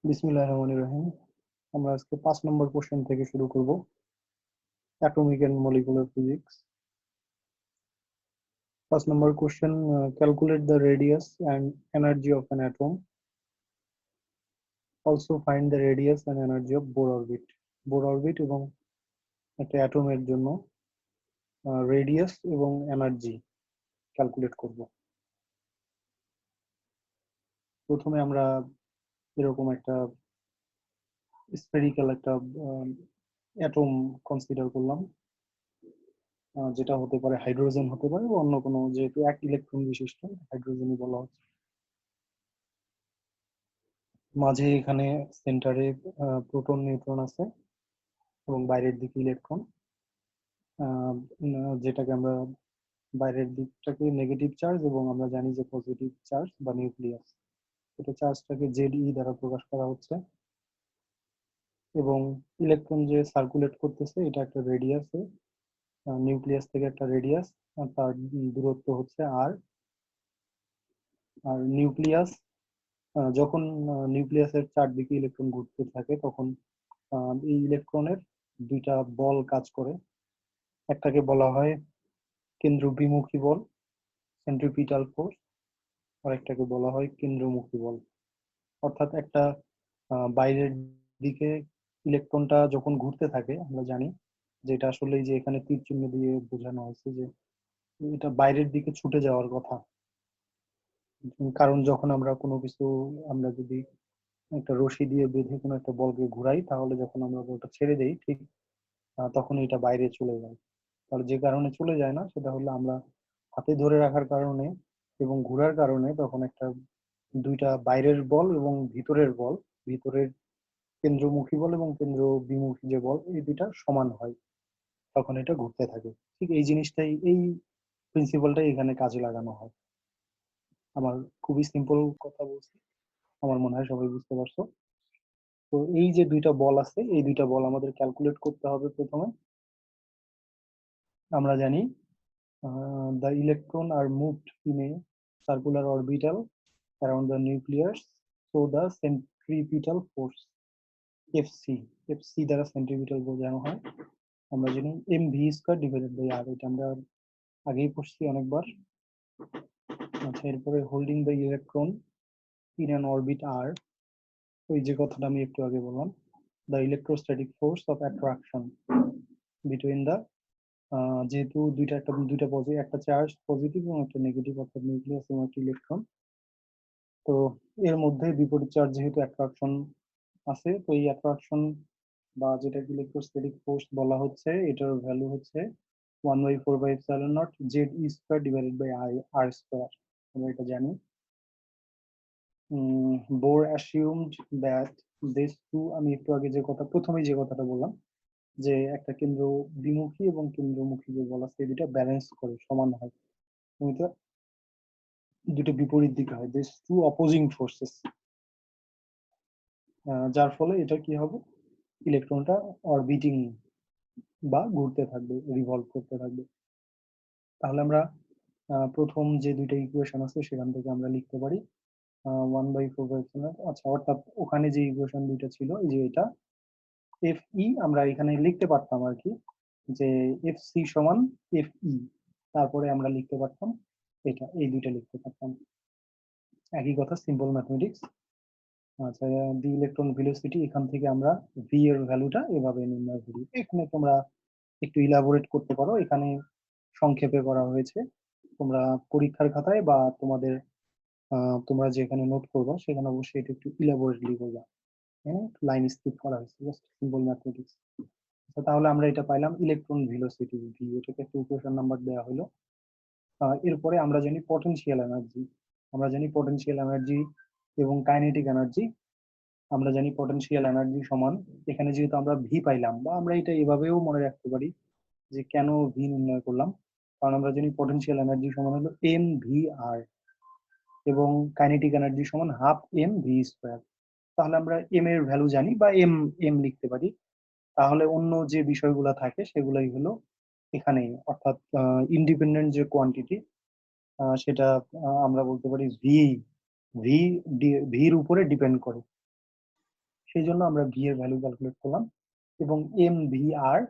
বিসমিল্লাহির রহমানির রহিম। আমরা আজকে 5 নম্বর কোশ্চেন থেকে শুরু করব। Atomic and molecular physics. First number question, calculate the radius and energy of an atom. Also find the radius and energy of Bohr orbit. Bohr orbit এবং একটা অ্যাটমের জন্য রেডিয়াস এবং এনার্জি ক্যালকুলেট করব। প্রথমে আমরা এরকম একটা স্ফেরিক্যাল একটা অ্যাটম কনসিডার করলাম, যেটা হতে পারে হাইড্রোজেন, হতে পারে বা অন্য কোনো, যেহেতু এক ইলেকট্রন বিশিষ্ট হাইড্রোজেনই বলা হচ্ছে। মাঝে এখানে সেন্টারে প্রোটন নিউট্রন আছে এবং বাইরের দিকে ইলেকট্রন, যেটাকে আমরা বাইরের দিকটাকে নেগেটিভ চার্জ এবং আমরা জানি যে পজিটিভ চার্জ বা নিউক্লিয়াস, এটা চার্জটাকে জেড ই দ্বারা প্রকাশ করা হচ্ছে। এবং ইলেকট্রন যে সার্কুলেট করতেছে এটা একটা রেডিয়াসে, নিউক্লিয়াস থেকে একটা রেডিয়াস, তার দূরত্ব হচ্ছে আর। আর নিউক্লিয়াস, যখন নিউক্লিয়াসের চারদিকে ইলেকট্রন ঘুরতে থাকে তখন এই ইলেকট্রনের দুইটা বল কাজ করে। একটাকে বলা হয় কেন্দ্রবিমুখী বল, সেন্ট্রিপিটাল ফোর্স, আর একটাকে বলা হয় কেন্দ্রমুখী বল। অর্থাৎ একটা বাইরের দিকে ইলেকট্রনটা যখন ঘুরতে থাকে, আমরা জানি যে এটা আসলে যে এখানে তীর চিহ্ন দিয়ে বোঝানো হয়েছে যে এটা বাইরের দিকে ছুটে যাওয়ার কথা। কারণ যখন আমরা কোনো কিছু, আমরা যদি একটা রশি দিয়ে বেঁধে কোনো একটা বলকে ঘুরাই, তাহলে যখন আমরা বলটা ছেড়ে দেই ঠিক তখন এটা বাইরে চলে যায়। তাহলে যে কারণে চলে যায় না সেটা হলো আমরা হাতে ধরে রাখার কারণে এবং ঘোরার কারণে তখন একটা দুইটা বাইরের বল এবং ভিতরের বল, ভিতরের কেন্দ্রমুখী বল এবং কেন্দ্র বিমুখী যে বল, এই দুইটা সমান হয়, তখন এটা ঘুরতে থাকে। ঠিক এই জিনিসটাই, এই প্রিন্সিপালটাই এখানে কাজে লাগানো হয়। আমার খুবই সিম্পল কথা বলছি, আমার মনে হয় সবাই বুঝতে পারছো। তো এই যে দুইটা বল আছে, এই দুইটা বল আমাদের ক্যালকুলেট করতে হবে প্রথমে। আমরা জানি the electron are moved in a circular orbital around the nucleus, so the centripetal force FC, FC দ্বারা সেন্ট্রিপিটাল বোঝানো হয়। আমরা জানি mv square divided by r, এটা আমরা আগেই পড়ছি অনেকবার। আচ্ছা, এরপরে holding the electron in an orbit আর, ওই যে কথাটা আমি একটু আগে বললাম, the electrostatic force of attraction between the, যেহেতু দুইটা পজিটিভ, একটা চার্জ পজিটিভ এবং একটা নেগেটিভ, অর্থাৎ নিউক্লিয়াস এবং একটা ইলেকট্রন, তো এর মধ্যে বিপরীত চার্জ যেহেতু অ্যাট্রাকশন আছে, তো এই অ্যাট্রাকশন বা যেটাকে ইলেকট্রোস্ট্যাটিক ফোর্স বলা হচ্ছে, এটার ভ্যালু হচ্ছে 1/4 Z e square divided by r square, আমরা এটা জানি। Bohr assumed that these two, আমি একটু আগে যে কথা, প্রথমেই যে কথাটা বললাম যে একটা কেন্দ্র বিমুখী এবং কেন্দ্রমুখী যে বল আছে, দুটা ব্যালেন্স করে, সমান হয়, এটা দুটো বিপরীত দিকে হয়, দিস টু অপোজিং ফোর্সেস, যার ফলে এটা কি হবে, ইলেকট্রনটা অরবিটিং বা ঘুরতে থাকবে, রিভলভ করতে থাকবে। তাহলে আমরা প্রথম যে দুইটা ইকুয়েশন আছে সেখান থেকে আমরা লিখতে পারি 1/4, আচ্ছা, অর্থাৎ ওখানে যে ইকুয়েশন দুইটা ছিল, এই যে এটা এফ ই, আমরা এখানে লিখতে পারতাম আর কি যে এফ সি সমান এফ ই, তারপরে আমরা লিখতে পারতাম এটা, এই দুইটা লিখতে পারতাম, একই কথা, সিম্পল ম্যাথমেটিক্স। আচ্ছা, দি ইলেকট্রন ভেলোসিটি, এখান থেকে আমরা ভি এর ভ্যালুটা এভাবে নির্ণয় করি। এখানে তোমরা একটু ইলাবোরেট করতে পারো, এখানে সংক্ষেপে করা হয়েছে, তোমরা পরীক্ষার খাতায় বা তোমাদের তোমরা যেখানে নোট করবা সেখানে অবশ্যই এটা একটু ইলাবোরেটলি করবা। হ্যাঁ, লাইন স্কিপ করা হয়েছে, জাস্ট সিম্পল ম্যাথমেটিক্স। তাহলে আমরা এটা পাইলাম ইলেকট্রন ভেলোসিটি ভি, এটাকে একটা ইকুয়েশন নাম্বার দেওয়া হলো। এরপরে আমরা জানি পটেনশিয়াল এনার্জি, আমরা জানি পটেনশিয়াল এনার্জি এবং কাইনেটিক এনার্জি। আমরা জানি পটেনশিয়াল এনার্জি সমান, এখানে যেহেতু আমরা ভি পাইলাম, বা আমরা এটা এভাবেও মনে রাখতে পারি যে কেন ভি নির্ণয় করলাম, কারণ আমরা জানি পটেনশিয়াল এনার্জি সমান হলো এম ভি আর, এবং কাইনেটিক এনার্জি সমান হাফ এম ভি স্কোয়ার। তাহলে আমরা এম এর ভ্যালু জানি বা এম এম লিখতে পারি। তাহলে অন্য যে বিষয়গুলো থাকে সেগুলাই হলো এখানে, অর্থাৎ ইন্ডিপেন্ডেন্ট যে কোয়ান্টিটি, সেটা আমরা বলতে পারি ভি, ভি ভির উপরে ডিপেন্ড করে। সেই জন্য আমরা ভি এর ভ্যালু ক্যালকুলেট করলাম। এবং এম ভি আর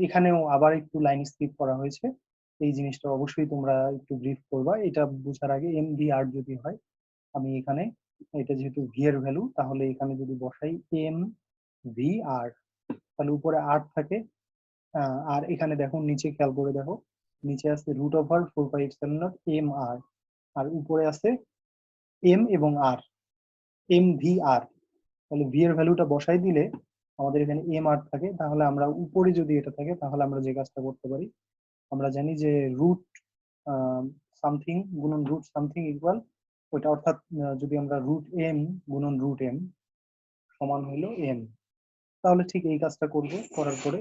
এখানেও আবার একটু লাইন স্কিপ করা হয়েছে, এই জিনিসটা অবশ্যই তোমরা একটু ব্রিফ করবা। এটা বোঝার আগে এম ভি আর যদি হয়, আমি এখানে এটা যেহেতু ভি এর ভ্যালু, তাহলে এখানে যদি বসাই এম ভি আর, তাহলে উপরে আর থাকে। আর এখানে দেখো নিচে খেয়াল করে দেখো, নিচে আছে √4πε0 এম আর, আর উপরে আছে এম এবং আর, এম ভি আর। তাহলে ভি এর ভ্যালুটা বসাই দিলে আমাদের এখানে এম আর থাকে। তাহলে আমরা উপরে যদি এটা থাকে, তাহলে আমরা যে কাজটা করতে পারি, আমরা জানি যে রুট সামথিং গুণন রুট সামথিং ইকুয়াল ওইটা, অর্থাৎ যদি আমরা √m গুণন √m সমান হইলো m, তাহলে ঠিক এই কাজটা করব। করার পরে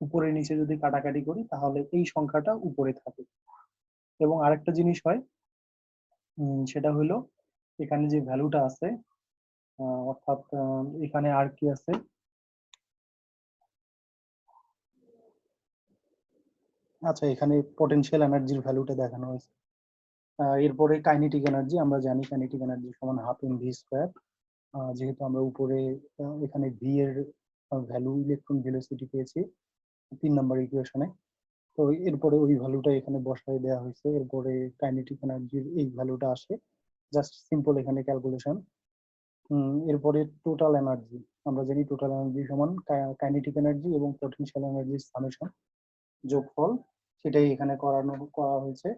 উপরে নিচে যদি কাটাকাটি করি, তাহলে এই সংখ্যাটা উপরে থাকে। এবং আরেকটা জিনিস হয়, সেটা হলো এখানে যে ভ্যালুটা আছে, অর্থাৎ এখানে আর কি আছে, আচ্ছা এখানে পটেনশিয়াল এনার্জির ভ্যালুটা দেখানো হয়েছে। এরপরে কাইনেটিক এনার্জি, আমরা জানি কাইনেটিক এনার্জি সমান হাফ এম ভি স্কোয়ার। যেহেতু আমরা উপরে এখানে ভি এর ভ্যালু ইলেকট্রন ভেলোসিটি পেয়েছি 3 নম্বর ইকুয়েশনে, তো এরপরে ওই ভ্যালুটা এখানে বসায় দেওয়া হয়েছে। এরপরে কাইনেটিক এনার্জির এই ভ্যালুটা আসে, জাস্ট সিম্পল এখানে ক্যালকুলেশন। এরপরে টোটাল এনার্জি, আমরা জানি টোটাল এনার্জি সমান কাইনেটিক এনার্জি এবং পটেনশিয়াল এনার্জির সামেশন যোগফল, সেটাই এখানে করা হয়েছে।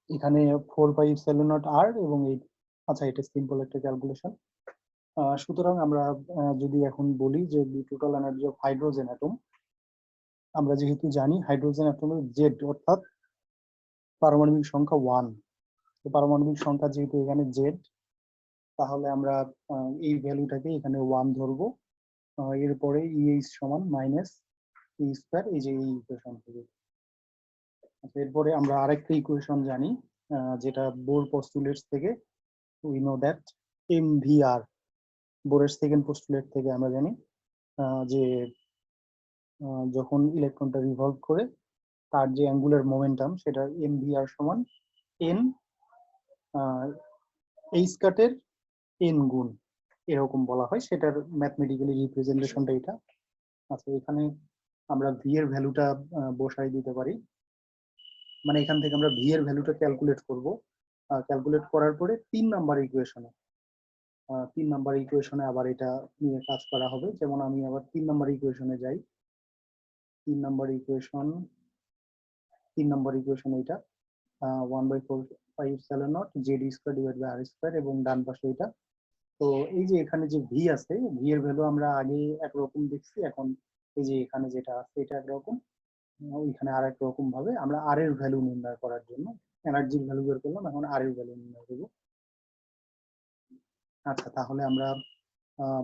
এখানে 4πε0 আর এবং এই, আচ্ছা এটা সিম্পল একটা ক্যালকুলেশন। সুতরাং আমরা যদি এখন বলি যে total energy of hydrogen atom, আমরা যেহেতু জানি হাইড্রোজেন অ্যাটমের জেড অর্থাৎ পারমাণবিক সংখ্যা 1, পারমাণবিক সংখ্যা যেহেতু এখানে জেড, তাহলে আমরা এই ভ্যালুটাকে এখানে 1 ধরবো। এরপরে ইএইচ সমান মাইনাস ই স্কোয়ার, এই যে এই ইকুয়েশন থেকে। এরপরে আমরা আরেকটা ইকুয়েশন জানি, যেটা বোর পস্টুলেটস থেকে, we know that m v r, বোরের সেকেন্ড পোস্টুলেট থেকে আমরা জানি যে যখন ইলেকট্রনটা রিভলভ করে, তার যে অ্যাঙ্গুলার মোমেন্টাম সেটা এম ভি আর সমান এন এইচ কাটের এন গুণ, এরকম বলা হয়। সেটার ম্যাথমেটিক্যালি রিপ্রেজেন্টেশনটা এটা। আচ্ছা এখানে আমরা ভি এর ভ্যালুটা বসাই দিতে পারি, মানে এখান থেকে আমরা ভি এর ভ্যালুটা ক্যালকুলেট করব। ক্যালকুলেট করার পরে 3 নম্বর ইকুয়েশনে, 3 নম্বর ইকুয়েশনে আবার এটা নিয়ে কাজ করা হবে। যেমন আমি আবার 3 নম্বর ইকুয়েশনে যাই। 3 নম্বর ইকুয়েশন, 3 নম্বর ইকুয়েশন এটা 1/4πε0 z square divide by r square, এবং ডান পাশে এটা। তো এই যে এখানে যে ভি আছে, ভি এর ভ্যালু আমরা আগে একরকম দেখছি, এখন এই যে এখানে যেটা আছে এটা একরকম, ওইখানে আর এক রকম ভাবে আমরা আর এর ভ্যালু নির্ণয় করার জন্য এনার্জির ভ্যালু বের করলাম, এখন আর এর ভ্যালু নির্ণয় করবো। আচ্ছা তাহলে আমরা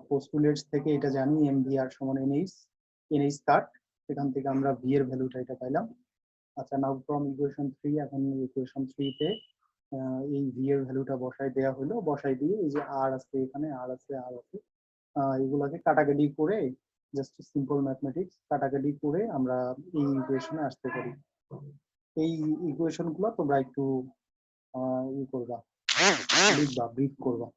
পোস্টুলেটস থেকে এটা জানি এম ভি আর সমান এনএইচ কাট, এখান থেকে আমরা ভি এর ভ্যালুটা এটা পাইলাম। আচ্ছা নাও ফ্রম ইকুয়েশন 3, এখন ইকুয়েশন 3 তে এই ভি এর ভ্যালুটা বসাই দেওয়া হলো, বসাই দিয়ে এই যে আর আছে, এখানে আর আছে, আর আছে, এগুলাকে কাটাকাটি করে, জাস্ট সিম্পল ম্যাথমেটিক্স, কাটাকাটি করে আমরা এই ইকুয়েশনে আসতে পারি। এই ইকুয়েশন গুলো তোমরা একটু ই করবা, লিখবা, ব্রিফ করবা।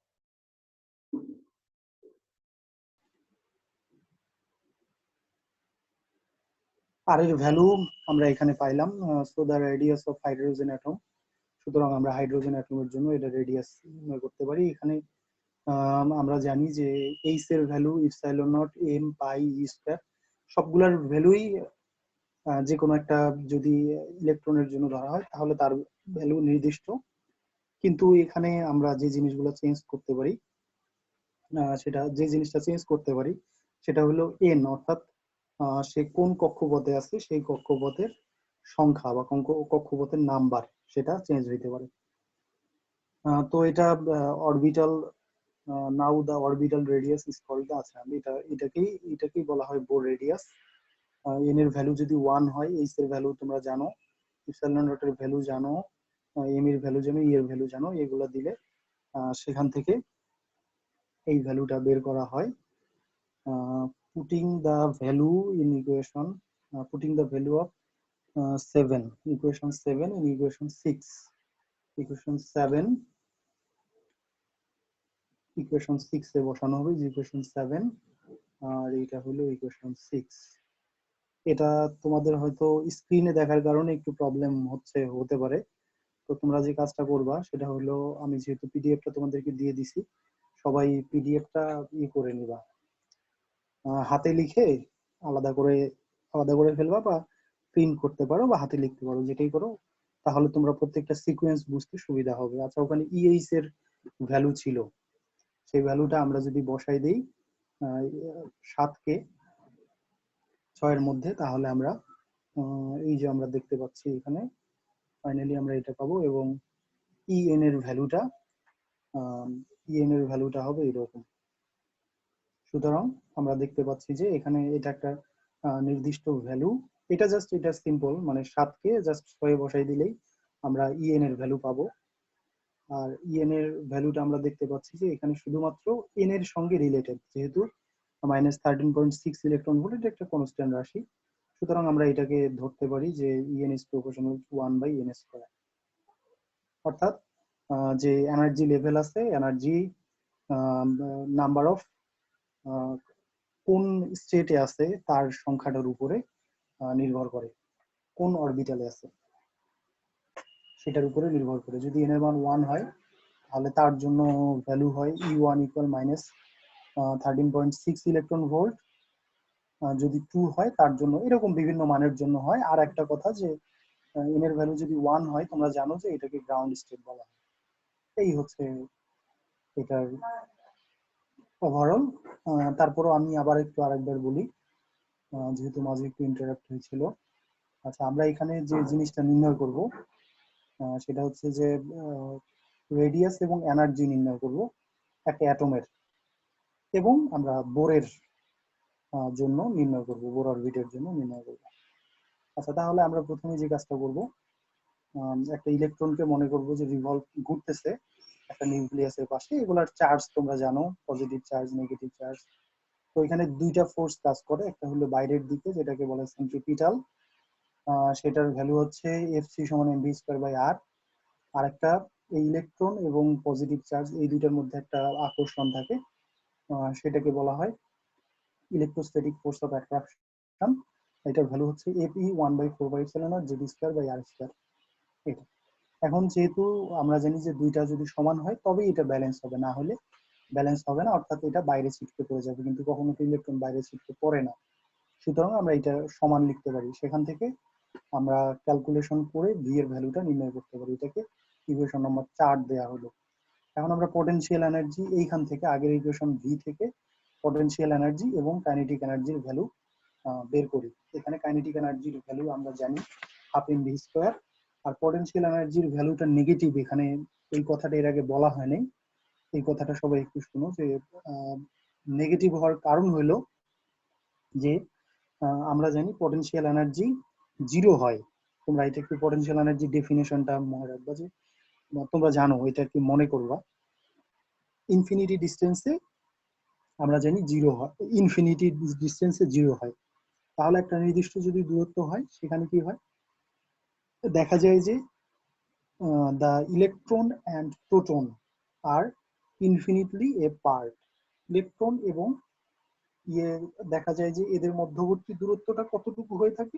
আর এর ভ্যালু আমরা এখানে পাইলাম। So the radius of hydrogen atom, সুতরাং আমরা হাইড্রোজেন অ্যাটমের জন্য এটা রেডিয়াস নির্ণয় করতে পারি। এখানে আমরা জানি যে এইচ এর value epsilon not M pi E square, সবগুলোর ভ্যালুই যে কোনো একটা যদি ইলেকট্রনের জন্য ধরা হয় তাহলে তার ভ্যালু নির্দিষ্ট। কিন্তু এখানে আমরা যে জিনিসগুলো চেঞ্জ করতে পারি, সেটা যে জিনিসটা চেঞ্জ করতে পারি সেটা হলো এন, অর্থাৎ সে কোন কক্ষপথে আছে সেই কক্ষপথের সংখ্যা বা কক্ষপথের নাম্বার, সেটা চেঞ্জ হইতে পারে। তো এটা orbital, now the orbital radius is called, আচ্ছা আমি এটাকেই বলা হয় বোর রেডিয়াস। এন এর ভ্যালু যদি 1 হয়, এইচ এর ভ্যালু তোমরা জানো, ইপসিলন নট এর ভ্যালু জানো, এম এর ভ্যালু জানো, ই এর ভ্যালু জানো, এগুলো দিলে সেখান থেকে এই ভ্যালুটা বের করা হয়। Putting the value in equation, putting the value of 7, equation 7 in equation 6, equation 7 equation 6 এ বসানো হবে, যে ইকুয়েশন 7 আর এটা হলো ইকুয়েশন 6। এটা তোমাদের হয়তো স্ক্রিনে দেখার কারণে একটু প্রবলেম হতে পারে। তো তোমরা যে কাজটা করবা সেটা হলো, আমি যেহেতু পিডিএফটা তোমাদেরকে দিয়ে দিছি, সবাই পিডিএফটা করে নিবা, হাতে লিখে আলাদা করে আলাদা করে ফেলবা, বা প্রিন্ট করতে পারো বা হাতে লিখতে পারো, যেটাই করো। তাহলে তোমরা প্রত্যেকটা সিকোয়েন্স বুঝতে সুবিধা হবে। আচ্ছা, ওখানে ইএইচ এর ভ্যালু ছিল, সেই ভ্যালুটা আমরা যদি বসাই দেই 7কে 6 এর মধ্যে, তাহলে আমরা এই যে আমরা দেখতে পাচ্ছি এখানে ফাইনালি আমরা এটা পাবো। এবং ইএন এর ভ্যালুটা হবে এরকম। সুতরাং আমরা দেখতে পাচ্ছি যে এখানে এটা একটা নির্দিষ্ট ভ্যালু। এটা সিম্পল, মানে 7কে জাস্ট 6 বসাই দিলেই আমরা ইএন এর ভ্যালু পাবো। আর ইএন এর ভ্যালুটা আমরা দেখতে পাচ্ছি যে এখানে শুধুমাত্র এন এর সঙ্গে রিলেটেড, যেহেতু -13.6 ইলেকট্রন ভোল্ট এটা একটা কনস্ট্যান্ট রাশি। সুতরাং আমরা এটাকে ধরতে পারি যে EN is proportional to 1/n²। অর্থাৎ যে এনার্জি লেভেল আছে, এনার্জি নাম্বার অফ কোন স্টেটে আছে তার সংখ্যাটার উপরে নির্ভর করে, কোন অরবিটালে আছে সেটার উপরে নির্ভর করে। যদি এন এর মান 1 হয় তাহলে তার জন্য ভ্যালু হয় E1 ইকুয়াল -13.6 ইলেকট্রন ভোল্ট। যদি 2 হয় তার জন্য এরকম বিভিন্ন মানের জন্য হয়। আর একটা কথা যে এন এর ভ্যালু যদি 1 হয়, তোমরা জানো যে এটাকে গ্রাউন্ড স্টেট বলা হয়। এই হচ্ছে এটার ওভারঅল। তারপরও আমি আবার আরেকবার বলি, যেহেতু মাঝে একটু ইন্টারাপ্ট হয়েছিল। আচ্ছা, আমরা এখানে যে জিনিসটা নির্ণয় করব সেটা হচ্ছে যে রেডিয়াস এবং এনার্জি নির্ণয় করব একটা অ্যাটমের, এবং আমরা বোরের জন্য নির্ণয় করব, বোর অরবিটের জন্য নির্ণয় করব। আচ্ছা, তাহলে আমরা প্রথমে যে কাজটা করব, একটা ইলেকট্রনকে মনে করব যে রিভলভ ঘুরতেছে একটা নিউক্লিয়াসের পাশে। এগুলার চার্জ তোমরা জানো, পজিটিভ চার্জ, নেগেটিভ চার্জ। তো এখানে দুইটা ফোর্স কাজ করে, একটা হলো বাইরের দিকে যেটাকে বলে সেন্ট্রিপিটাল, সেটার ভ্যালু হচ্ছে Fc সমান mv²/r। আর একটা এই ইলেকট্রন এবং পজিটিভ চার্জ এই দুইটার মধ্যে একটা আকর্ষণ থাকে, সেটাকে বলা হয় ইলেকট্রোস্ট্যাটিক ফোর্স অফ অ্যাট্রাকশন। এটার ভ্যালু হচ্ছে Fe 1/4πε0 Gd²/r²। এটা এখন যেহেতু আমরা জানি যে দুইটা যদি সমান হয় তবেই এটা ব্যালেন্স হবে, না হলে ব্যালেন্স হবে না, অর্থাৎ এটা বাইরে ছিটকে পড়ে যাবে। কিন্তু কখনো তো ইলেকট্রন বাইরে ছিটকে পড়ে না। সুতরাং আমরা এটা সমান লিখতে পারি, সেখান থেকে আমরা ক্যালকুলেশন করে ভি এর ভ্যালুটা নির্ণয় করতে পারি। এটাকে ইকুয়েশন নাম্বার 4 দেয়া হলো। এখন আমরা পটেনশিয়াল এনার্জি এইখান থেকে, আগের ইকুয়েশন ভি থেকে পটেনশিয়াল এনার্জি এবং কাইনেটিক এনার্জির ভ্যালু বের করি। এখানে কাইনেটিক এনার্জির ভ্যালু আমরা জানি ½ mv²। আর পটেনশিয়াল এনার্জির ভ্যালুটা নেগেটিভ, এখানে এই কথাটা এর আগে বলা হয়নি, এই কথাটা সবাই একটু শুনো। যে নেগেটিভ হওয়ার কারণ হলো যে আমরা জানি পটেনশিয়াল এনার্জি 0 হয়। তোমরা এটা একটু পটেনশিয়াল এনার্জি ডেফিনেশনটা মনে রাখবা, যে তোমরা জানো, এটা একটু মনে করবা। ইনফিনিটি ডিস্টেন্সে আমরা জানি 0 হয়, ইনফিনিটি ডিস্টেন্সে 0 হয়। তাহলে একটা নির্দিষ্ট যদি দূরত্ব হয়, সেখানে কি হয়, দেখা যায় যে the electron and proton are infinitely apart। Electron এবং দেখা যায় যে এদের মধ্যবর্তী দূরত্বটা কতটুকু হয়ে থাকে।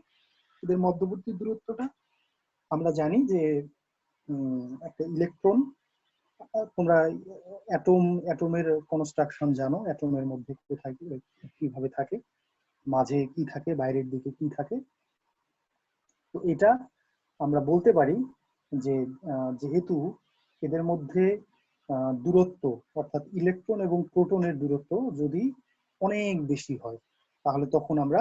এদের মধ্যবর্তী দূরত্বটা আমরা জানি যে একটা ইলেকট্রন, তোমরা অ্যাটমের কনস্ট্রাকশন জানো, অ্যাটমের মধ্যে কিভাবে থাকে, মাঝে কি থাকে, বাইরের দিকে কি থাকে। তো এটা আমরা বলতে পারি যে যেহেতু এদের মধ্যে দূরত্ব, অর্থাৎ ইলেকট্রন এবং প্রোটনের দূরত্ব যদি অনেক বেশি হয়, তাহলে তখন আমরা,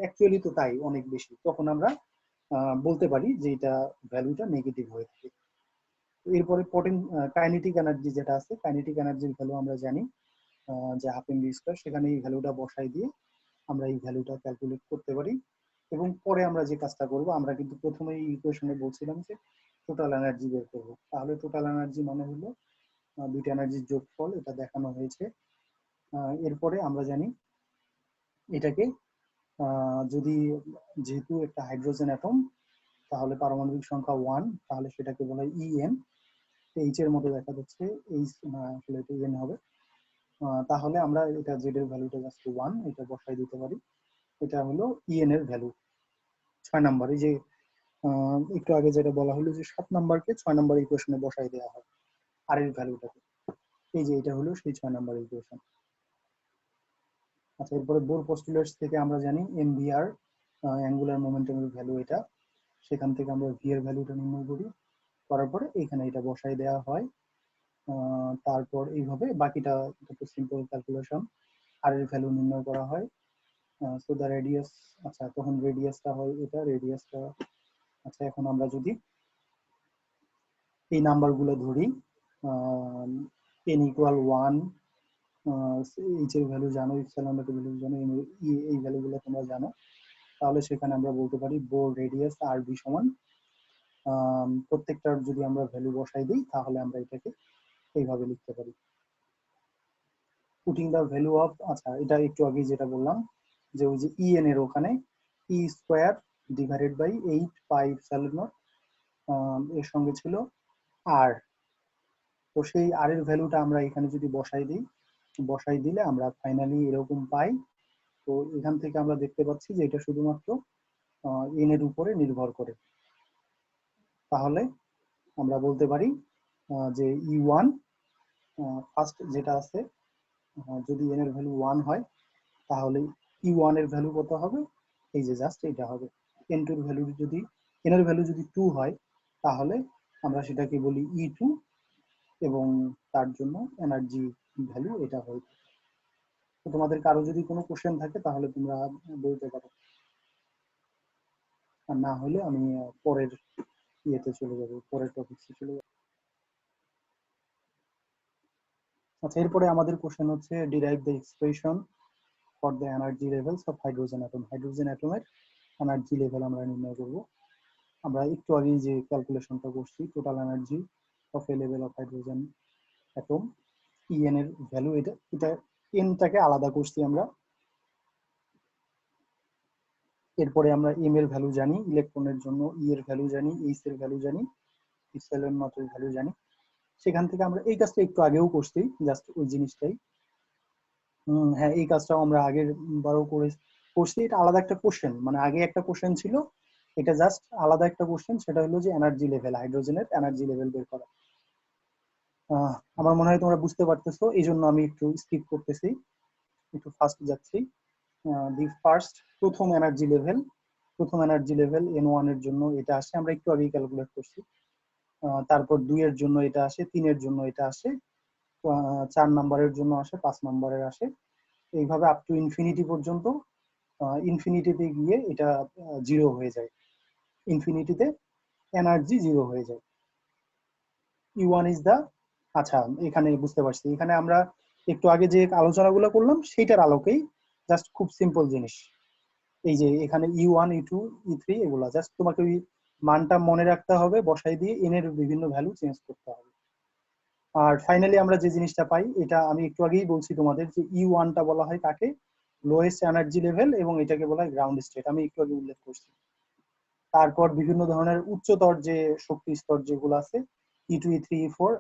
অ্যাকচুয়ালি তো তাই, অনেক বেশি, তখন আমরা বলতে পারি যে এটা ভ্যালুটা নেগেটিভ হয়ে থাকে। এরপরে কাইনেটিক এনার্জি যেটা আছে, কাইনেটিক এনার্জির ভ্যালু আমরা জানি যে ½ mv²। সেখানে এই ভ্যালুটা বসাই দিয়ে আমরা এই ভ্যালুটা ক্যালকুলেট করতে পারি। এবং পরে আমরা যে কাজটা করব, আমরা কিন্তু প্রথমেই ইকুয়েশনে বলছিলাম যে টোটাল এনার্জি বের করব। তাহলে টোটাল এনার্জি মানে হলো দুইটা এনার্জির যোগফল, এটা দেখানো হয়েছে। এরপরে আমরা জানি এটাকে যদি, যেহেতু একটা হাইড্রোজেন অ্যাটম, তাহলে পারমাণবিক সংখ্যা 1, তাহলে সেটাকে বলা হয় En। এইচ এর মতো দেখা যাচ্ছে, এইচ আসলে এটা এন হবে। তাহলে আমরা এটা জেড এর ভ্যালুটা জাস্ট 1 এটা বসাই দিতে পারি। এটা হলো ইএন এর ভ্যালু 6 নাম্বার। এই যে একটু আগে যেটা বলা হলো যে 7 নাম্বারকে 6 নাম্বার ইকুয়েশনে বসাই দেওয়া হয় আর এর ভ্যালুটাকে। এই যে এটা হলো সেই 6 নাম্বার ইকুয়েশন। আচ্ছা, এরপরে বোর পস্টুলেটস থেকে আমরা জানি এমভিআর অ্যাঙ্গুলার মোমেন্টামের ভ্যালু এটা। সেখান থেকে আমরা ভি এর ভ্যালুটা নির্ণয় করি, করার পরে এখানে এটা বসাই দেওয়া হয়। তারপর এইভাবে বাকিটা একটু সিম্পল ক্যালকুলেশন, আর এর ভ্যালু নির্ণয় করা হয়। সো দ্য রেডিয়াস, আচ্ছা তখন রেডিয়াসটা হয় এটা, রেডিয়াসটা। আচ্ছা, এখন আমরা যদি এই নাম্বারগুলো ধরি, এন ইকুয়াল 1, এইচ এর ভ্যালু জানো, ইপসিলন এর ভ্যালু জানো, এই ভ্যালুগুলো তোমরা জানো, তাহলে সেখানে আমরা বলতে পারি বোর রেডিয়াস আর বি সমান, প্রত্যেকটার যদি আমরা ভ্যালু বসাই দিই তাহলে আমরা এটাকে এইভাবে লিখতে পারি। পুটিং দ্য ভ্যালু অফ, আচ্ছা এটা একটু আগে যেটা বললাম যে ওই যে ইএন এর ওখানে e square divided by 8 pi epsilon not, এর সঙ্গে ছিল আর। তো সেই আর এর ভ্যালুটা আমরা এখানে যদি বসাই দিলে আমরা ফাইনালি এরকম পাই। তো এখান থেকে আমরা দেখতে পাচ্ছি যে এটা শুধুমাত্র এন এর উপরে নির্ভর করে। তাহলে আমরা বলতে পারি যে ই1 ফার্স্ট যেটা আছে, যদি এন এর ভ্যালু 1 হয় তাহলে ই1 এর ভ্যালু কত হবে, এই যে জাস্ট এটা হবে। এন টুর ভ্যালু যদি, এন এর ভ্যালু যদি 2 হয় তাহলে আমরা সেটাকে বলি ই2, এবং তার জন্য এনার্জি ভ্যালু এটা হয়। তো তোমাদের কারো যদি কোনো কোশ্চেন থাকে তাহলে তোমরা বলতে পারো, আর না হলে আমি পরের ইয়েতে চলে যাবো, পরের টপিকসে চলে যাবো। আচ্ছা, এরপরে আমাদের কোশ্চেন হচ্ছে derive the expression for the energy levels of hydrogen atom. Hydrogen অ্যাটমের এনার্জি লেভেল আমরা নির্ণয় করব। আমরা একটু আগে যে ক্যালকুলেশনটা করছি, total energy of a level of hydrogen atom, E n এর ভ্যালু এটা, এনটাকে আলাদা করছি আমরা। এরপরে আমরা এম এর ভ্যালু জানি, ইলেকট্রনের জন্য ই এর ভ্যালু জানি, এইচ এর ভ্যালু জানি, ইপসিলন নট এর ভ্যালু জানি। সেখান থেকে আমরা এই কাজটা একটু আগেও করছি, জাস্ট ওই জিনিসটাই। হ্যাঁ, এই কাজটাও আমরা আগের বারও করছি। এটা আলাদা একটা কোশ্চেন, মানে আগে একটা কোশ্চেন ছিল, এটা জাস্ট আলাদা একটা কোশ্চেন, সেটা হলো যে এনার্জি লেভেল, হাইড্রোজেনের এনার্জি লেভেল বের করা। আমার মনে হয় তোমরা বুঝতে পারতেছো, এই জন্য আমি একটু স্কিপ করতেছি, একটু ফাস্ট যাচ্ছি। দি ফার্স্ট, প্রথম এনার্জি লেভেল N1 এর জন্য এটা আসে, আমরা একটু আগেই ক্যালকুলেট করছি। তারপর 2 এর জন্য এটা আসে, 3 এর জন্য এটা আসে, 4 নাম্বারের জন্য আসে, 5 নাম্বারের আসে, এইভাবে আপ টু ইনফিনিটি পর্যন্ত। ইনফিনিটিতে গিয়ে এটা জিরো হয়ে যায়, ইনফিনিটিতে এনার্জি জিরো হয়ে যায়। ই1 ইজ দা, আচ্ছা এখানে বুঝতে পারছি, এখানে আমরা একটু আগে যে আলোচনাগুলো করলাম সেইটার আলোকেই জাস্ট খুব সিম্পল জিনিস। এই যে এখানে ই1 ই2 ই3 এগুলা জাস্ট তোমাকে ওই মানটা মনে রাখতে হবে, বসাই দিয়ে এন এর বিভিন্ন ভ্যালু চেঞ্জ করতে হবে। আর ফাইনালি আমরা যে জিনিসটা পাই, এটা আমি একটু আগেই বলছি তোমাদের, যে ই1টা বলা হয় কাকে, লোয়েস্ট এনার্জি লেভেল, এবং এটাকে বলা হয় গ্রাউন্ড স্টেট, আমি একটু আগে উল্লেখ করছি। তারপর বিভিন্ন ধরনের উচ্চতর যে শক্তি স্তর যেগুলো আছে, ই2 ই3 ই4,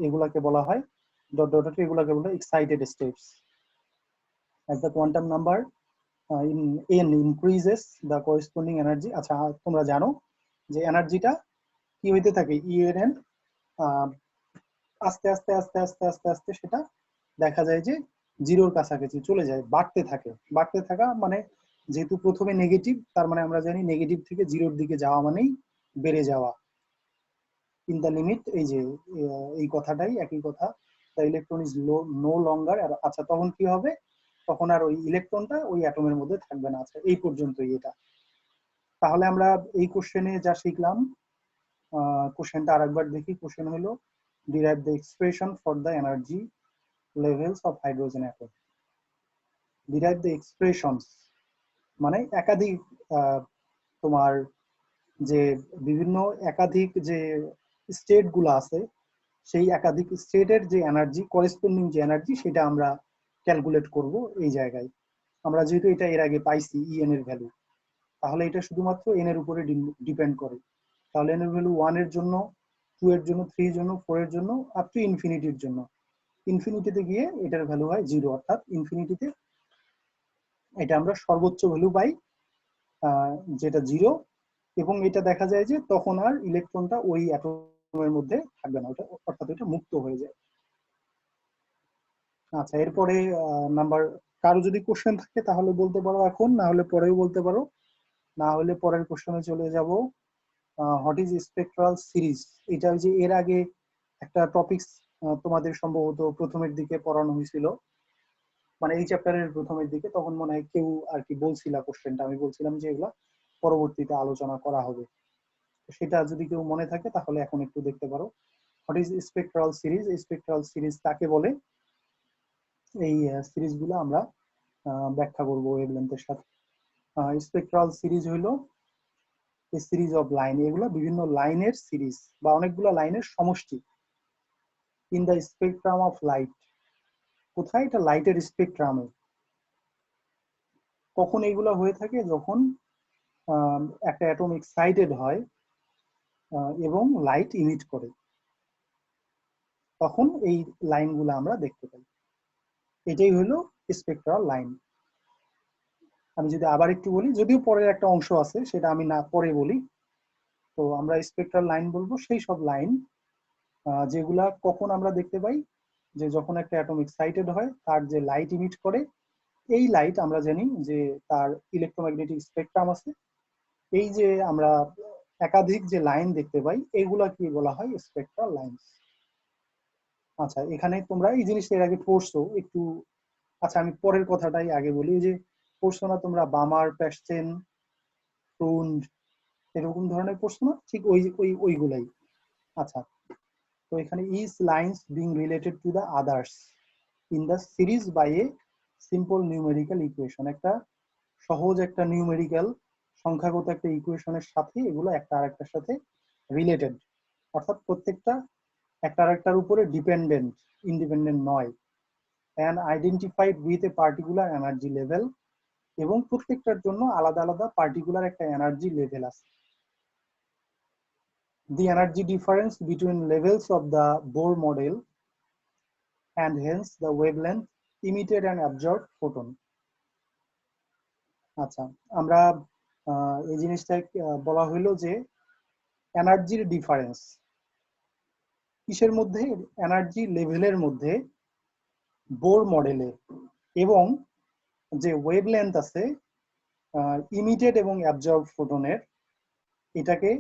এগুলাকে বলা হয় ডট ডট ডট, এগুলাকে বলা হয় excited states. As the quantum number in n increases the corresponding energy, আচ্ছা তোমরা জানো যে এনার্জিটা কি হইতে থাকে, en আস্তে আস্তে আস্তে আস্তে আস্তে আস্তে সেটা দেখা যায় যে জিরোর কাছাকাছি চলে যায়, বাড়তে থাকা মানে, যেহেতু প্রথমে নেগেটিভ, তার মানে আমরা জানি নেগেটিভ থেকে জিরোর দিকে যাওয়া মানেই বেড়ে যাওয়া। ইন দ্য লিমিট, এই যে এই কথাটাই একই কথা, the electron is no longer, আচ্ছা তখন কি হবে, তখন আর ওই ইলেকট্রনটা ওই অ্যাটমের মধ্যে থাকবে না। আচ্ছা, এই পর্যন্তই এটা। তাহলে আমরা এই কোশ্চেনে যা শিখলাম, কোশ্চেনটা আরেকবার দেখি। কোশ্চেন হলো derive the expression for the energy levels of hydrogen atom. Derive the expressions মানে একাধিক, তোমার যে বিভিন্ন একাধিক যে স্টেট গুলো আছে, সেই একাধিক স্টেটের যে এনার্জি, করেসপন্ডিং যে এনার্জি, সেটা আমরা ক্যালকুলেট করব এই জায়গায়। আমরা যেহেতু এটা এর আগে পাইছি ইএন এর ভ্যালু, তাহলে এটা শুধুমাত্র এন এর উপরে ডিপেন্ড করে। তাহলে এন এর ভ্যালু 1 এর জন্য 2 এর জন্য, 3 এর জন্য, 4 এর জন্য, আপ টু ইনফিনিটির জন্য। ইনফিনিটিতে গিয়ে এটার ভ্যালু হয় 0, অর্থাৎ ইনফিনিটিতে এটা আমরা সর্বোচ্চ ভ্যালু পাই, যেটা 0, এবং এটা দেখা যায় যে তখন আর ইলেকট্রনটা ওই অ্যাটমের মধ্যে থাকবে না, ওটা অর্থাৎ এটা মুক্ত হয়ে যায়। আচ্ছা, এরপরে নাম্বার, কারো যদি কোশ্চেন থাকে তাহলে বলতে পারো এখন, না হলে পরেও বলতে পারো, না হলে পরের কোশ্চেনে চলে যাব। What is spectral series? এটা যে এর আগে একটা টপিকস তোমাদের সম্ভবত প্রথমের দিকে পড়ানো হয়েছিল, মানে এই চ্যাপ্টারের প্রথমের দিকে, তখন মনে হয় কেউ আর কি বলছিল কোশ্চেনটা, আমি বলছিলাম যে এগুলা পরবর্তীতে আলোচনা করা হবে। সেটা যদি কেউ মনে থাকে তাহলে এখন একটু দেখতে পারো। What is spectral series? Spectral series কাকে বলে, এই সিরিজগুলো আমরা ব্যাখ্যা করব ওয়েভলেন্থের সাথে। স্পেকট্রাল সিরিজ হইল এ সিরিজ অফ লাইন, এগুলো বিভিন্ন লাইনের সিরিজ বা অনেকগুলো লাইনের সমষ্টি। In the spectrum of light, কোথায়? এটা লাইটের স্পেকট্রামে। কখন এগুলো হয়ে থাকে? যখন একটা অ্যাটম এক্সাইটেড হয় এবং লাইট ইমিট করে, তখন এই লাইনগুলো আমরা দেখতে পাই। এটাই হলো স্পেকট্রাল লাইন। আমি যদি আবার একটু বলি, যদিও পরের একটা অংশ আছে সেটা আমি না পরে বলি, তো আমরা স্পেকট্রাল লাইন বলবো সেই সব লাইন যেগুলা কখন আমরা দেখতে পাই, যে যখন একটা অ্যাটম এক্সাইটেড হয়, তার যে লাইট ইমিট করে, এই লাইট আমরা জানি যে তার ইলেকট্রোম্যাগনেটিক স্পেকট্রাম আছে। এই যে আমরা একাধিক যে লাইন দেখতে পাই, এইগুলা কি বলা হয়? Spectral line. আচ্ছা, এখানে তোমরা এই জিনিসটা এর আগে পড়ছো একটু। আচ্ছা, আমি পরের কথাটাই আগে বলি, যে পড়ছো না তোমরা বামার, প্যাসচেন, ফ্রুন্ড, এরকম ধরনের পড়ছো না? ঠিক ওইগুলাই। আচ্ছা, তো এখানে is lines being related to the others in the series by a simple numerical equation. একটা সহজ একটা নিউমেরিক্যাল সংখ্যাগত একটা ইকুয়েশনের সাথে এগুলো একটা আরেকটার সাথে রিলেটেড, অর্থাৎ প্রত্যেকটা একটা আরেকটার উপরে ডিপেন্ডেন্ট, ইন্ডিপেন্ডেন্ট নয়। And identified with a particular energy level, এবং প্রত্যেকটার জন্য আলাদা আলাদা পার্টিকুলার একটা এনার্জি লেভেল আছে। The energy difference between levels of the Bohr model and hence the wavelength emitted and absorbed photon. আচ্ছা, আমরা এই জিনিসটা বলা হইলো যে এনার্জির ডিফারেন্স কিসের মধ্যে? এনার্জি লেভেলের মধ্যে বোর মডেলে, এবং যে ওয়েভলেন্থ আছে ইমিটেড এবং অ্যাবজর্ব ফোটনের, এটাকে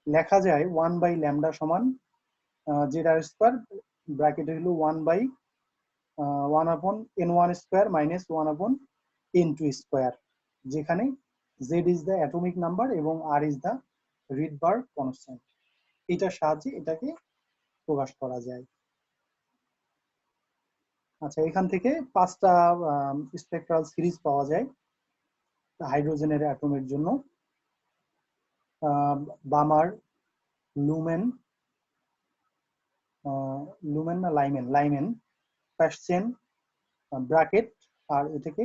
লেখা যায় 1/λ সমান জেড স্কয়ার, ব্র্যাকেটে হলো 1/(1/n1 square minus 1/n2 square), যেখানে z is the atomic number এবং r is the Rydberg constant. এটার সাহায্যে এটাকে প্রকাশ করা যায়। আচ্ছা, এখান থেকে 5টা স্পেকট্রাল সিরিজ পাওয়া যায় হাইড্রোজেনের অ্যাটমের জন্য। বামার, লুমেন, লুমেন না লাইমেন, লাইমেন, প্যাসচেন, ব্র্যাকেট, আর এটাকে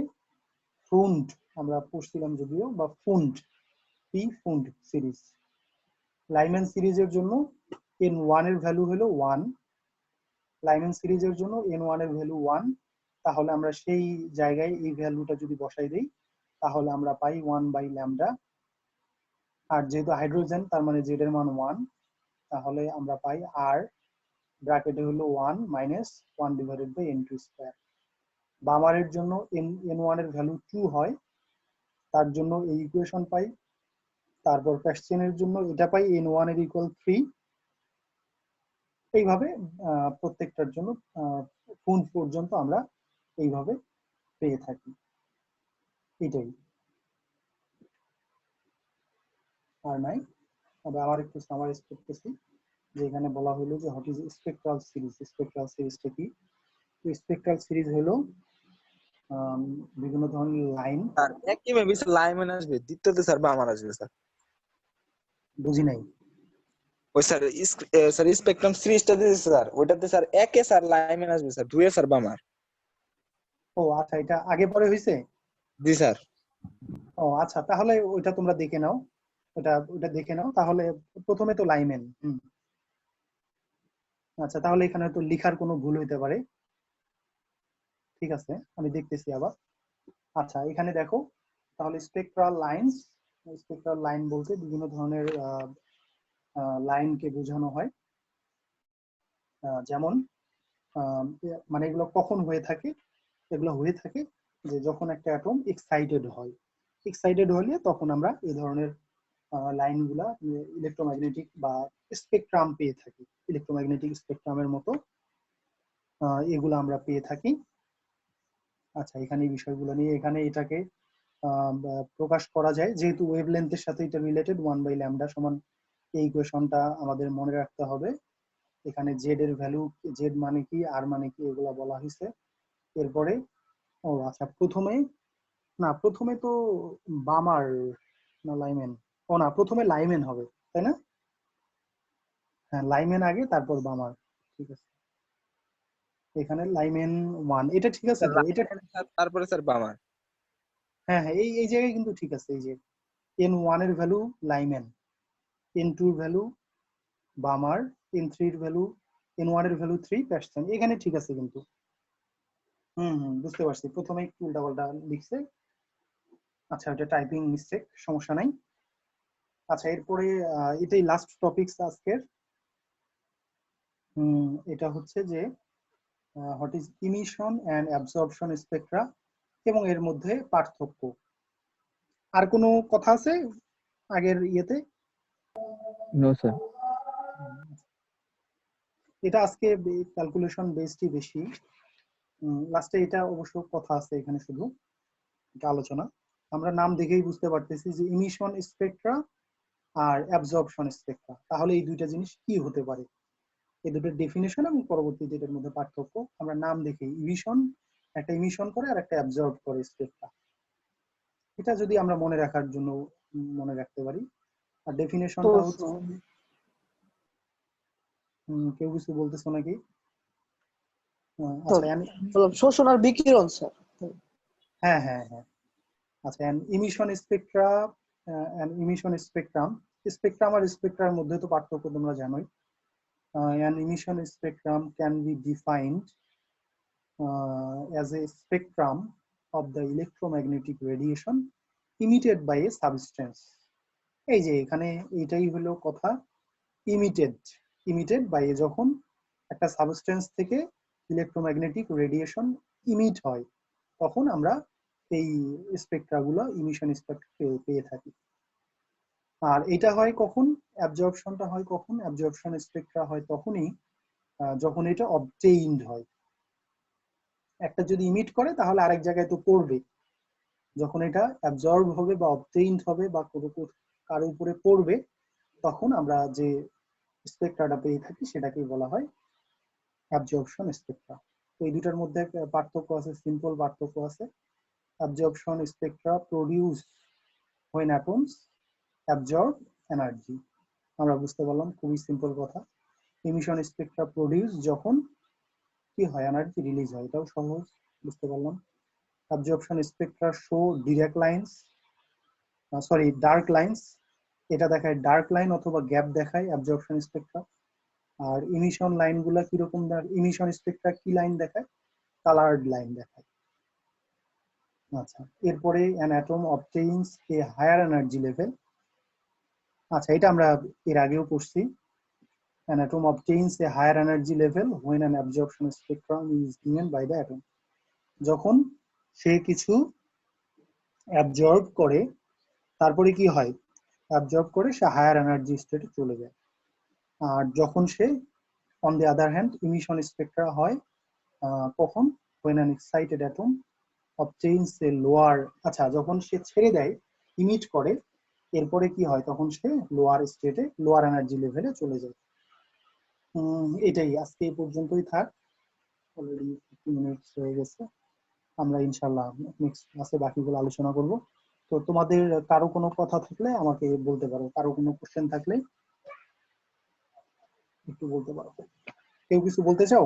ফ্রুন্ড আমরা পড়ছিলাম যদিও, বা ফুন্ড, ফুন্ড সিরিজ। লাইমেন সিরিজের জন্য n1 এর ভ্যালু হলো 1, লাইমেন সিরিজের জন্য n1 এর ভ্যালু 1, তাহলে আমরা সেই জায়গায় এই ভ্যালুটা যদি বসাই দেই তাহলে আমরা পাই 1/λ। আর যেহেতু হাইড্রোজেন, তার মানে জেড এর মান 1, তাহলে আমরা পাই r, ব্র্যাকেটে হলো 1 মাইনাস 1/n2 স্কয়ার। বামারের জন্য n1 এর ভ্যালু 2 হয়, তার জন্য এই ইকুয়েশন পাই। তারপর প্যাসচেনের জন্য এটা পাই n1 এর ইকুয়াল 3। এইভাবে প্রত্যেকটার জন্য ফুন্ড পর্যন্ত আমরা এইভাবে পেয়ে থাকি। এটাই, আর নাই। তবে আবার একটু সামারাইজ করতেছি, যে এখানে বলা হলো যে what is spectral series. Spectral সিরিজটা কি? স্পেকট্রাল সিরিজ হলো বিভিন্ন ধরনের লাইন। স্যার একই মেবি লাইন আসবে, দ্বিতীয়তে স্যার বা আমার আসবে স্যার। বুঝি নাই। ওই স্যার স্যার স্পেকট্রাম সিরিজটা দিয়েছে স্যার, ওইটাতে স্যার একে স্যার লাইন আসবে স্যার, দুয়ে স্যার বা আমার। ও আচ্ছা, এটা আগে পরে হয়েছে। জি স্যার। ও আচ্ছা, তাহলে ওইটা তোমরা দেখে নাও, ওটা দেখে নাও তাহলে। প্রথমে তো লাইমেন, আচ্ছা, তাহলে এখানে হয়তো লেখার কোনো ভুল হইতে পারে। ঠিক আছে, আমি দেখতেছি আবার। আচ্ছা, এখানে দেখো, তাহলে স্পেকট্রাল লাইনস, স্পেকট্রাল লাইন বলতে বিভিন্ন ধরনের লাইনকে বোঝানো হয়। যেমন মানে এগুলো কখন হয়ে থাকে? এগুলো হয়ে থাকে যে যখন একটা অ্যাটম এক্সাইটেড হয়। এক্সাইটেড হলে তখন আমরা এই ধরনের লাইনগুলা ইলেকট্রোম্যাগনেটিক বা স্পেকট্রাম পেয়ে থাকি। ইলেকট্রোম্যাগনেটিক স্পেকট্রামের মতো এগুলো আমরা পেয়ে থাকি। আচ্ছা, এখানে এই বিষয়গুলো নিয়ে এখানে এটাকে প্রকাশ করা যায়, যেহেতু ওয়েভলেন্থের সাথে এটা রিলেটেড, 1/λ সমান, এই ইকুয়েশনটা আমাদের মনে রাখতে হবে। এখানে জেড এর ভ্যালু, জেড মানে কি, আর মানে কি, এগুলা বলা হয়েছে। এরপরে ও আচ্ছা, প্রথমে তো বামার না লাইমেন, ও না, প্রথমে লাইমেন হবে, তাই না? হ্যাঁ, লাইমেন আগে, তারপর বামার। ঠিক আছে, এখানে লাইমেন 1, এটা ঠিক আছে স্যার তো, এটা স্যার তারপরে স্যার বামার। হ্যাঁ হ্যাঁ, এই এই জায়গায় কিন্তু ঠিক আছে। এই যে N1 এর ভ্যালু লাইমেন, N2 এর ভ্যালু বামার, N3 এর ভ্যালু, N1 এর ভ্যালু 3 প্যাস্টেন, এখানে ঠিক আছে কিন্তু। বুঝতে পারছি, প্রথমে একটু উল্টাপাল্টা লিখছে। আচ্ছা, এটা টাইপিং মিস্টেক, সমস্যা নাই। আচ্ছা, এরপরে এটাই লাস্ট টপিকস আজকের। এটা হচ্ছে যে what is emission and absorption Spectra এবং এর মধ্যে পার্থক্য। আর কোনো কথা আছে আগের ইয়েতে? No sir. এটা আজকে ক্যালকুলেশন বেসডই বেশি। লাস্টে এটা অবশ্য কথা আছে এখানে, শুধু এটা আলোচনা। আমরা নাম দেখেই বুঝতে পারতেছি যে ইমিশন স্পেকট্রা আর অ্যাবজর্পশন স্পেকট্রা, তাহলে এই দুইটা জিনিস কি হতে পারে, এই দুটোর ডেফিনেশন এবং পরবর্তীতে এটার মধ্যে পার্থক্য আমরা নাম দেখেই, ইমিশন, একটা ইমিশন করে আর একটা অ্যাবজর্ব করে স্পেকট্রা, এটা যদি আমরা মনে রাখার জন্য মনে রাখতে পারি। আর ডেফিনেশনটা হচ্ছে, কেউ কিছু বলতেছো নাকি? আচ্ছা, শোষণ আর বিকিরণ স্যার। হ্যাঁ হ্যাঁ হ্যাঁ, আচ্ছা, emission spectra emission spectrum, spectrum আর স্পেকট্রার মধ্যে তো পার্থক্য তোমরা জানোই। An emission spectrum can be defined as a spectrum of the electromagnetic radiation emitted by a substance. এই যে এখানে এটাই হলো কথা, ইমিটেড বাই, যখন একটা সাবস্টেন্স থেকে ইলেকট্রোম্যাগনেটিক রেডিয়েশন ইমিট হয়, তখন আমরা এই স্পেকট্রাগুলো, ইমিশন স্পেকট্রা পেয়ে থাকি। আর এটা হয় কখন, অ্যাবজর্পশনটা হয় কখন? অ্যাবজর্পশন স্পেকট্রা হয় তখনই যখন এটা অবটেইনড হয়। একটা যদি ইমিট করে তাহলে আরেক জায়গায় তো পড়বে, যখন এটা অ্যাবজর্ব হবে বা অবটেইনড হবে বা কারো উপরে পড়বে, তখন আমরা যে স্পেকট্রাটা পেয়ে থাকি সেটাকেই বলা হয় অ্যাবজর্পশন স্পেকট্রা। তো এই দুটার মধ্যে পার্থক্য আছে, সিম্পল পার্থক্য আছে। Absorption Spectra produce when atoms absorb energy, আমরা বুঝতে পারলাম, খুবই সিম্পল কথা। ইমিশন স্পেকট্রা প্রডিউস যখন কি হয়, এনার্জি রিলিজ হয়, এটাও সহজ, বুঝতে পারলাম। Absorption spectra show direct lines, sorry dark lines, এটা দেখায় ডার্ক লাইন অথবা গ্যাপ দেখায় অ্যাবজর্পশন স্পেকট্রা। আর ইমিশন লাইনগুলা কিরকম, ইমিশন স্পেকট্রা কি লাইন দেখায়? কালার্ড লাইন দেখায়। আচ্ছা, এরপরে an atom obtains a higher energy level, আচ্ছা এটা আমরা এর আগেও পড়ছি। An atom obtains a higher energy level when an absorption spectrum is given by the atom, যখন সে কিছু অ্যাবজর্ব করে, তারপরে কি হয়, অ্যাবজর্ব করে সে হায়ার এনার্জি স্টেটে চলে যায়। আর যখন সে on the other hand emission spectra হয় কখন? when an excited atom obtains a lower, আচ্ছা যখন সে ছেড়ে দেয়, ইমিট করে, এরপরে কি হয়, তখন সে লোয়ার স্টেটে, লোয়ার এনার্জি লেভেলে চলে যায়। এটাই আজকে এই পর্যন্তই থাক, অলরেডি 50 মিনিটস হয়ে গেছে। আমরা ইনশাল্লাহ নেক্সট ক্লাসে বাকিগুলো আলোচনা করব। তো তোমাদের কারো কোনো কথা থাকলে আমাকে বলতে পারো, কারো কোনো কোশ্চেন থাকলে একটু বলতে পারো। কেউ কিছু বলতে চাও?